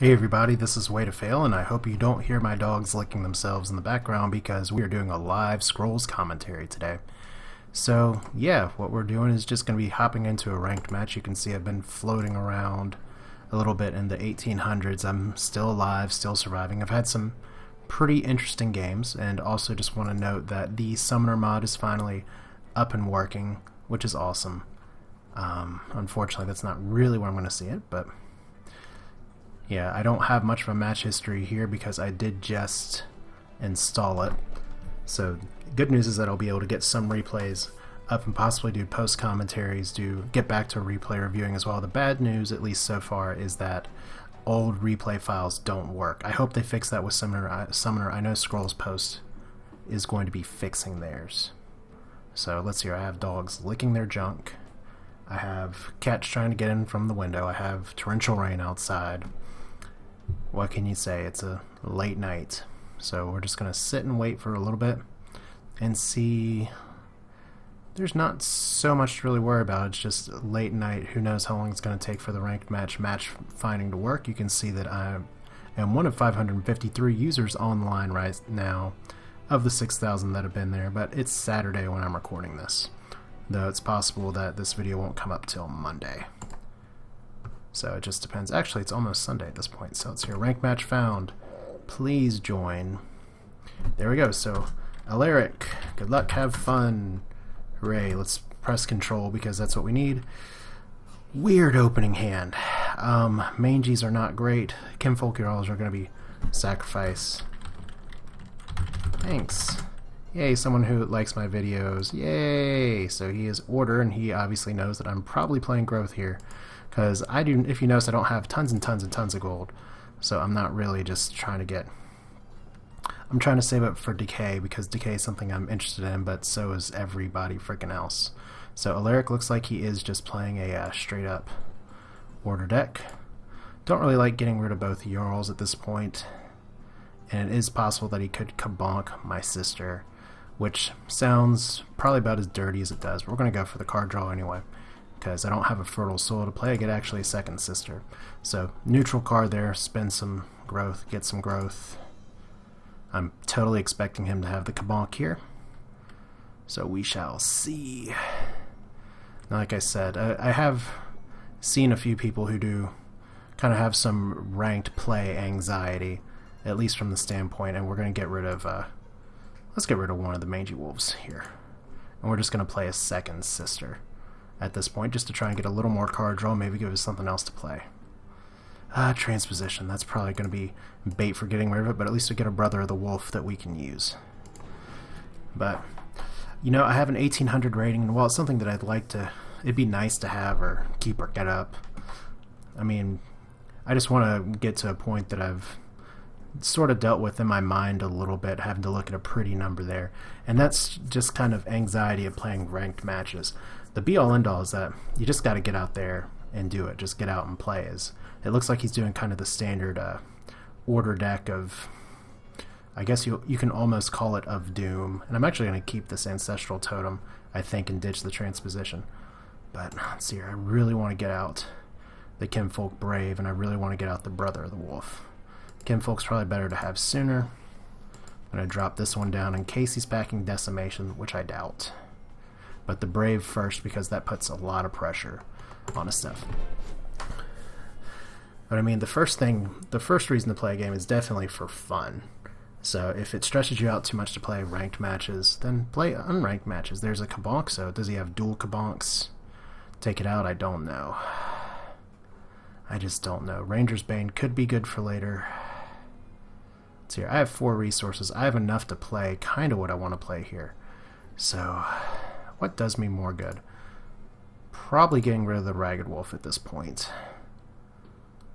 Hey everybody, this is Way to Fail, and I hope you don't hear my dogs licking themselves in the background because we are doing a live Scrolls commentary today. So yeah, what we're doing is just going to be hopping into a ranked match. You can see I've been floating around a little bit in the 1800s. I'm still alive, still surviving. I've had some pretty interesting games, and also just want to note that the Summoner mod is finally up and working, which is awesome. Unfortunately, that's not really where I'm going to see it, but yeah, I don't have much of a match history here because I did just install it. So good news is that I'll be able to get some replays up and possibly do post commentaries, do get back to replay reviewing as well. The bad news, at least so far, is that old replay files don't work. I hope they fix that with Summoner. I know Scrolls Post is going to be fixing theirs. So let's see, I have dogs licking their junk. I have cats trying to get in from the window. I have torrential rain outside. What can you say? It's a late night. So we're just going to sit and wait for a little bit and see. There's not so much to really worry about. It's just late night. Who knows how long it's going to take for the ranked match finding to work. You can see that I am one of 553 users online right now of the 6,000 that have been there, but it's Saturday when I'm recording this, though it's possible that this video won't come up till Monday. So it just depends. Actually, it's almost Sunday at this point, so it's here. Rank match found. Please join. There we go. So, Alaric, good luck, have fun. Hooray. Let's press control because that's what we need. Weird opening hand. Mangies are not great. Kinfolk Jarls are going to be sacrifice. Thanks. Yay, someone who likes my videos. Yay! So he is order, and he obviously knows that I'm probably playing growth here. Because I do, if you notice, I don't have tons and tons and tons of gold. So I'm not really just trying to get... I'm trying to save up for decay, because decay is something I'm interested in, but so is everybody freaking else. So Alaric looks like he is just playing a straight up order deck. Don't really like getting rid of both Jarls at this point. And it is possible that he could kabonk my sister, which sounds probably about as dirty as it does. But we're going to go for the card draw anyway, because I don't have a fertile soul to play. I get actually a second sister. So neutral card there, spend some growth, get some growth. I'm totally expecting him to have the kabonk here. So we shall see. Now, like I said, I have seen a few people who do kind of have some ranked play anxiety, at least from the standpoint, and we're going to get rid of, let's get rid of one of the mangy wolves here. And we're just going to play a second sister at this point, just to try and get a little more card draw, maybe give us something else to play. Transposition, that's probably going to be bait for getting rid of it, but at least we get a brother of the wolf that we can use. But, you know, I have an 1800 rating, and while it's something that I'd like to, it'd be nice to have or keep or get up, I mean, I just want to get to a point that I've sort of dealt with in my mind a little bit, having to look at a pretty number there. And that's just kind of anxiety of playing ranked matches. The be-all end-all is that you just got to get out there and do it. Just get out and play. It looks like he's doing kind of the standard order deck of, I guess you can almost call it of doom. And I'm actually going to keep this ancestral totem, I think, and ditch the transposition. But let's see here. I really want to get out the Kinfolk Brave, and I really want to get out the brother of the wolf. Kinfolk's probably better to have sooner. I'm going to drop this one down in case he's packing Decimation, which I doubt. But the Brave first, because that puts a lot of pressure on his stuff. But I mean, the first reason to play a game is definitely for fun. So if it stretches you out too much to play ranked matches, then play unranked matches. There's a kabonk, so does he have dual kabonks? Take it out, I don't know. I just don't know. Ranger's Bane could be good for later. Let's see here. I have 4 resources. I have enough to play kind of what I want to play here. So, what does me more good? Probably getting rid of the Ragged Wolf at this point,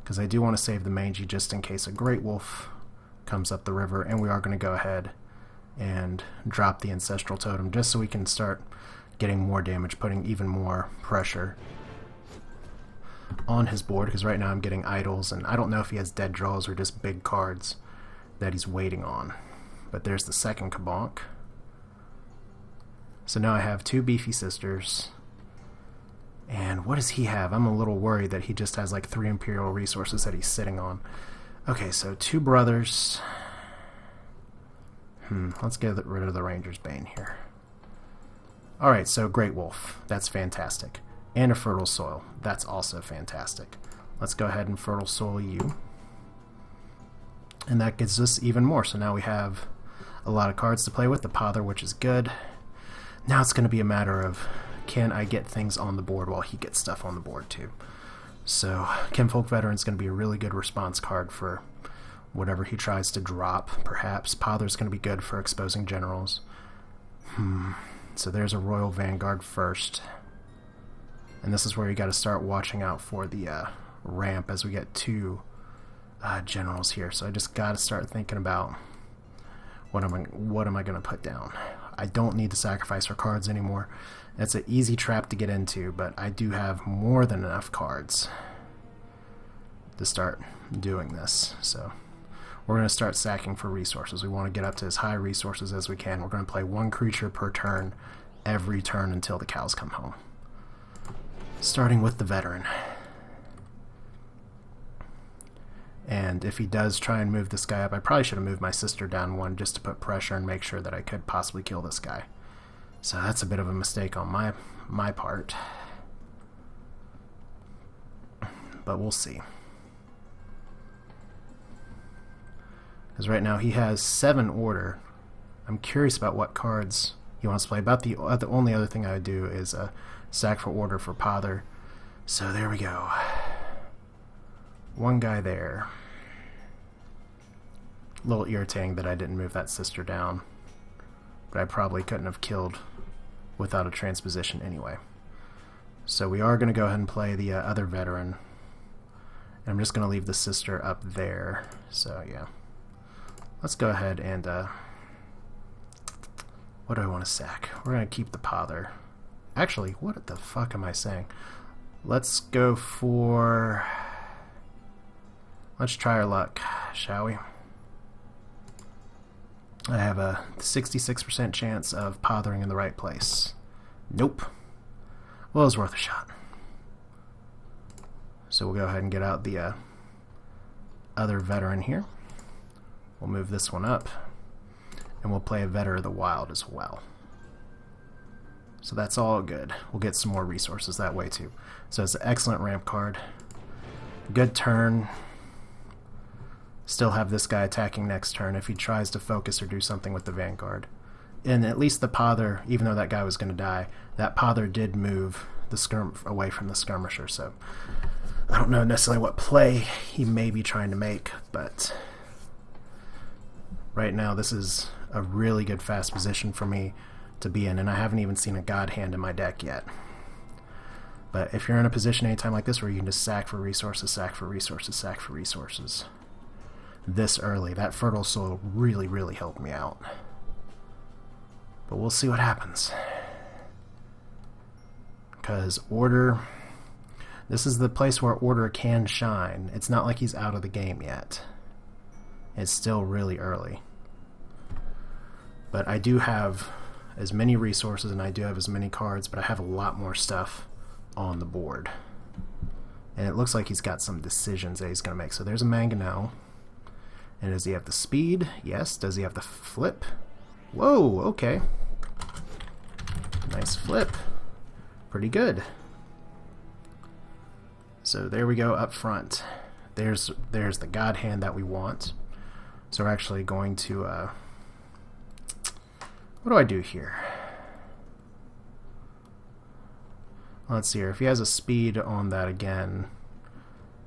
because I do want to save the Mangy just in case a Great Wolf comes up the river, and we are going to go ahead and drop the Ancestral Totem just so we can start getting more damage, putting even more pressure on his board, because right now I'm getting idols, and I don't know if he has dead draws or just big cards that he's waiting on. But there's the second kabonk. So now I have 2 beefy sisters. And what does he have? I'm a little worried that he just has like 3 Imperial Resources that he's sitting on. Okay, so 2 brothers. Let's get rid of the Ranger's Bane here. Alright, so Great Wolf. That's fantastic. And a Fertile Soil. That's also fantastic. Let's go ahead and Fertile Soil you. And that gives us even more. So now we have a lot of cards to play with. The Pother, which is good. Now it's going to be a matter of, can I get things on the board while he gets stuff on the board too? So Kinfolk Veteran is going to be a really good response card for whatever he tries to drop, perhaps. Pother's going to be good for exposing generals. So there's a Royal Vanguard first. And this is where you got to start watching out for the ramp as we get 2 generals here. So I just got to start thinking about what am I going to put down. I don't need to sacrifice for cards anymore. It's an easy trap to get into, but I do have more than enough cards to start doing this. So we're going to start sacking for resources. We want to get up to as high resources as we can. We're going to play 1 creature per turn every turn until the cows come home. Starting with the veteran. And if he does try and move this guy up, I probably should have moved my sister down 1 just to put pressure and make sure that I could possibly kill this guy. So that's a bit of a mistake on my part. But we'll see. Because right now he has 7 order. I'm curious about what cards he wants to play. About the only other thing I would do is sack for order for Pother. So there we go. 1 guy there. A little irritating that I didn't move that sister down. But I probably couldn't have killed without a transposition anyway. So we are going to go ahead and play the other veteran. And I'm just going to leave the sister up there. So yeah. Let's go ahead and... what do I want to sack? We're going to keep the Pother. Actually, what the fuck am I saying? Let's go for... Let's try our luck, shall we? I have a 66% chance of pothering in the right place. Nope. Well, it was worth a shot. So we'll go ahead and get out the other veteran here. We'll move this one up. And we'll play a Vetter of the Wild as well. So that's all good. We'll get some more resources that way too. So it's an excellent ramp card. Good turn. Still have this guy attacking next turn if he tries to focus or do something with the Vanguard. And at least the Pother, even though that guy was going to die, that Pother did move the away from the skirmisher. So I don't know necessarily what play he may be trying to make, but right now this is a really good fast position for me to be in, and I haven't even seen a God Hand in my deck yet. But if you're in a position anytime like this where you can just sack for resources, sack for resources, sack for resources this early, that Fertile Soil really, really helped me out. But we'll see what happens. Because Order, this is the place where Order can shine. It's not like he's out of the game yet. It's still really early. But I do have as many resources and I do have as many cards, but I have a lot more stuff on the board. And it looks like he's got some decisions that he's going to make. So there's a Mangonel. And does he have the speed? Yes. Does he have the flip? Whoa, okay. Nice flip. Pretty good. So there we go up front. There's the God Hand that we want. So we're actually going to... what do I do here? Let's see here. If he has a speed on that again,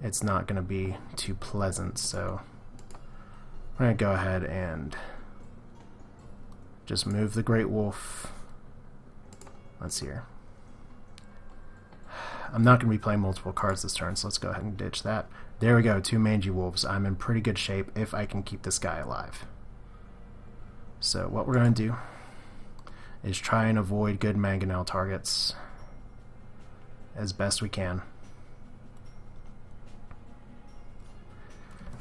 it's not going to be too pleasant. So I'm going to go ahead and just move the Great Wolf. Let's see here. I'm not going to be playing multiple cards this turn, so let's go ahead and ditch that. There we go, 2 Mangy Wolves. I'm in pretty good shape if I can keep this guy alive. So what we're going to do is try and avoid good Mangonel targets as best we can.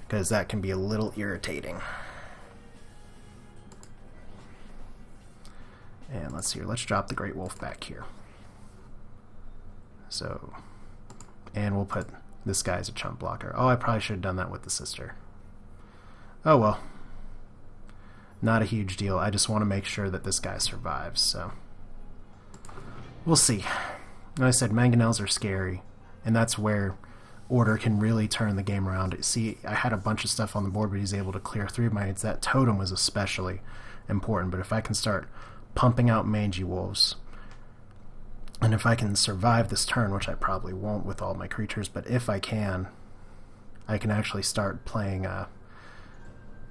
Because that can be a little irritating. And let's see here, let's drop the Great Wolf back here. So, and we'll put this guy as a chump blocker. Oh, I probably should have done that with the sister. Oh well. Not a huge deal. I just want to make sure that this guy survives, so we'll see. Like I said, mangonels are scary, and that's where order can really turn the game around. See, I had a bunch of stuff on the board, but he's able to clear 3 of my units. That totem was especially important, but if I can start pumping out mangy wolves, and if I can survive this turn, which I probably won't with all my creatures, but if I can actually start playing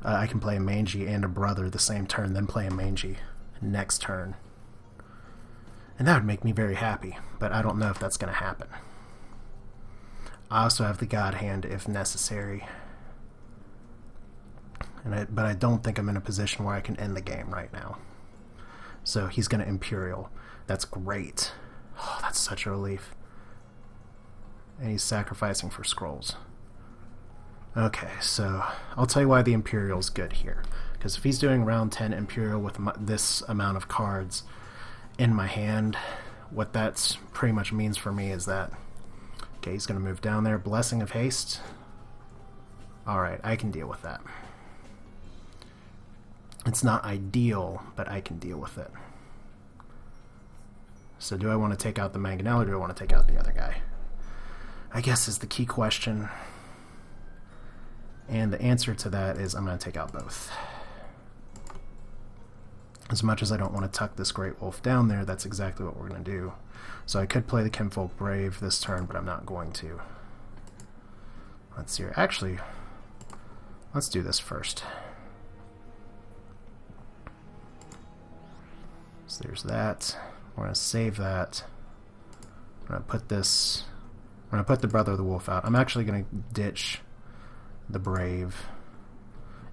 I can play a mangy and a brother the same turn, then play a mangy next turn. And that would make me very happy, but I don't know if that's going to happen. I also have the God Hand if necessary. But I don't think I'm in a position where I can end the game right now. So he's going to Imperial. That's great. Oh, that's such a relief. And he's sacrificing for scrolls. Okay, so I'll tell you why the Imperial's good here. Because if he's doing round 10 Imperial with this amount of cards in my hand, what that pretty much means for me is that, okay, he's going to move down there. Blessing of Haste. Alright, I can deal with that. It's not ideal, but I can deal with it. So do I want to take out the Mangonel or do I want to take out the other guy? I guess is the key question. And the answer to that is I'm going to take out both. As much as I don't want to tuck this Great Wolf down there, that's exactly what we're going to do. So I could play the Kinfolk Brave this turn, but I'm not going to. Let's see here. Actually, let's do this first. So there's that. We're going to save that. I'm going to put this... I'm going to put the Brother of the Wolf out. I'm actually going to ditch the Brave.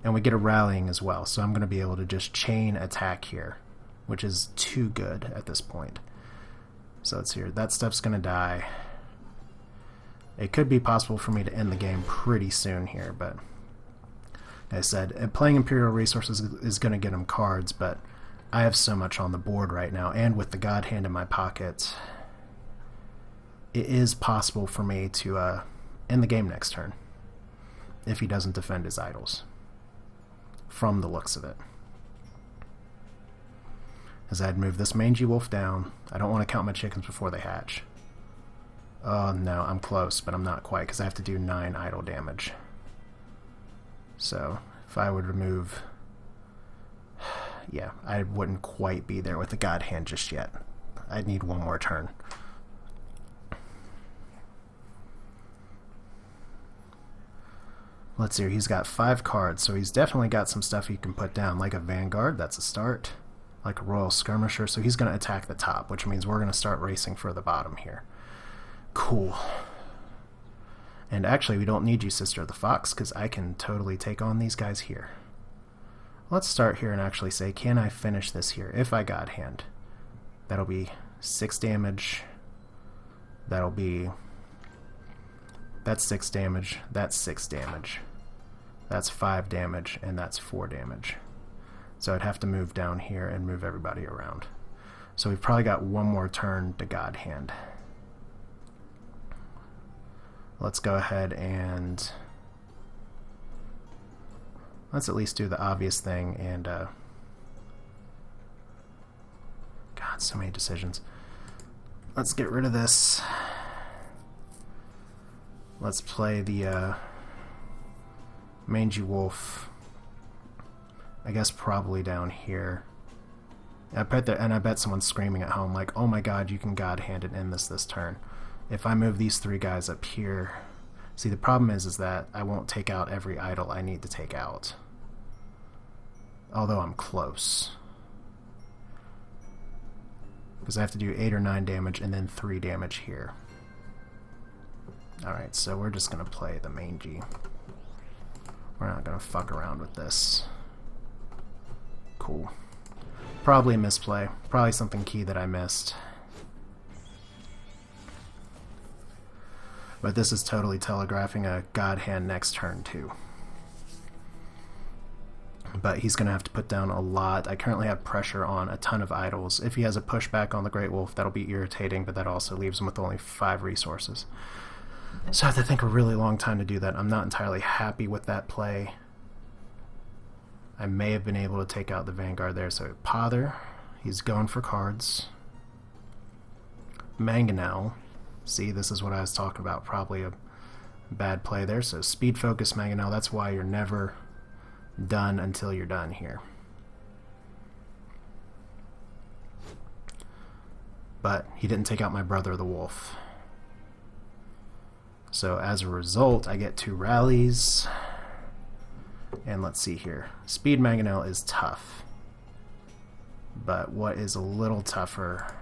And we get a rallying as well, so I'm going to be able to just chain attack here, which is too good at this point. So it's here. That stuff's going to die. It could be possible for me to end the game pretty soon here, but like I said, playing Imperial Resources is going to get him cards, but I have so much on the board right now, and with the God Hand in my pocket, it is possible for me to end the game next turn if he doesn't defend his idols, from the looks of it. As I'd move this mangy wolf down, I don't want to count my chickens before they hatch. Oh no, I'm close, but I'm not quite, because I have to do 9 idol damage. So, if I would remove... yeah, I wouldn't quite be there with the God Hand just yet. I'd need one more turn. Let's see here, he's got 5 cards, so he's definitely got some stuff he can put down, like a Vanguard, that's a start, like a Royal Skirmisher, so he's going to attack the top, which means we're going to start racing for the bottom here. Cool. And actually, we don't need you, Sister of the Fox, because I can totally take on these guys here. Let's start here and actually say, can I finish this here? If I God Hand, that'll be 6 damage, that'll be... that's 6 damage, that's 6 damage. That's 5 damage, and that's 4 damage. So I'd have to move down here and move everybody around. So we've probably got one more turn to God Hand. Let's go ahead and... let's at least do the obvious thing and... God, so many decisions. Let's get rid of this. Let's play the Mangy Wolf. I guess probably down here. I bet someone's screaming at home like, oh my god, you can God Hand and end this turn. If I move these 3 guys up here... see, the problem is that I won't take out every idol I need to take out. Although I'm close. Because I have to do 8 or 9 damage and then 3 damage here. Alright, so we're just going to play the Mangy. We're not going to fuck around with this. Cool. Probably a misplay. Probably something key that I missed. But this is totally telegraphing a God Hand next turn too. but he's going to have to put down a lot. I currently have pressure on a ton of idols. If he has a pushback on the Great Wolf, that'll be irritating, but that also leaves him with only 5 resources. So I have to think a really long time to do that. I'm not entirely happy with that play. I may have been able to take out the Vanguard there. So Pother, he's going for cards. Mangonel. See, this is what I was talking about. Probably a bad play there. So speed focus Mangonel. That's why you're never done until you're done here. But he didn't take out my brother the wolf. So as a result, I get 2 rallies. And let's see here. Speed Mangonel is tough. But what is a little tougher...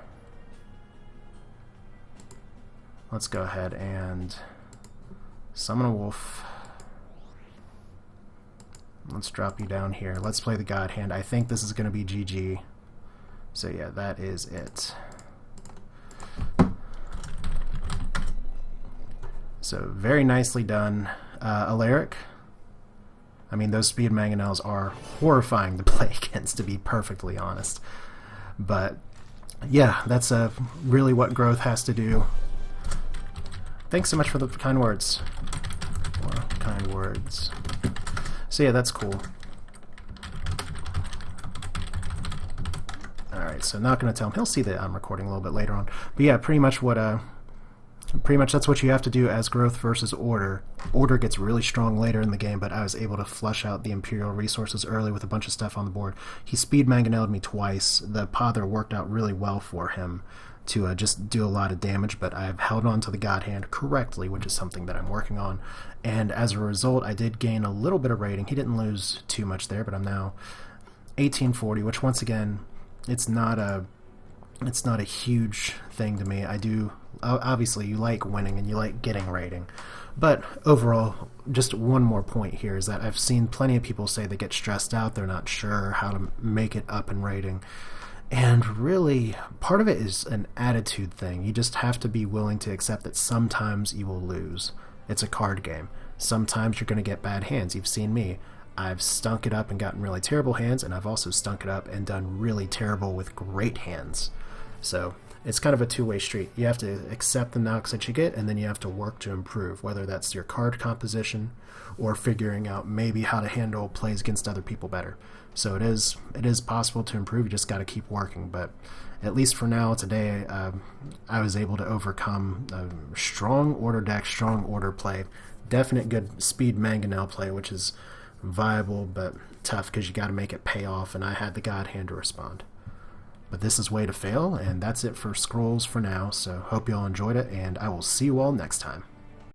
Let's go ahead and summon a wolf. Let's drop you down here. Let's play the God Hand. I think this is going to be GG. So yeah, that is it. So very nicely done. Alaric. I mean, those speed Mangonels are horrifying to play against, to be perfectly honest. But yeah, that's really what growth has to do. Thanks so much for the kind words. More kind words. So yeah, that's cool. Alright, so not going to tell him. He'll see that I'm recording a little bit later on. But yeah, pretty much that's what you have to do as growth versus order. Order gets really strong later in the game, but I was able to flush out the Imperial Resources early with a bunch of stuff on the board. He speed Mangonel'd me twice. The Pother worked out really well for him to just do a lot of damage, but I've held on to the God Hand correctly, which is something that I'm working on. And as a result, I did gain a little bit of rating. He didn't lose too much there, but I'm now 1840, which once again, it's not a huge thing to me. I do, obviously you like winning and you like getting rating, but overall, just one more point here is that I've seen plenty of people say they get stressed out, they're not sure how to make it up in rating. And really, part of it is an attitude thing. You just have to be willing to accept that sometimes you will lose. It's a card game. Sometimes you're going to get bad hands. You've seen me. I've stunk it up and gotten really terrible hands, and I've also stunk it up and done really terrible with great hands. So it's kind of a two-way street. You have to accept the knocks that you get, and then you have to work to improve, whether that's your card composition or figuring out maybe how to handle plays against other people better. So it is possible to improve. You just got to keep working. But at least for now, today, I was able to overcome a strong order deck, strong order play, definite good speed Mangonel play, which is viable but tough because you got to make it pay off, and I had the God Hand to respond. But this is way to fail, and that's it for Scrolls for now. So hope you all enjoyed it, and I will see you all next time.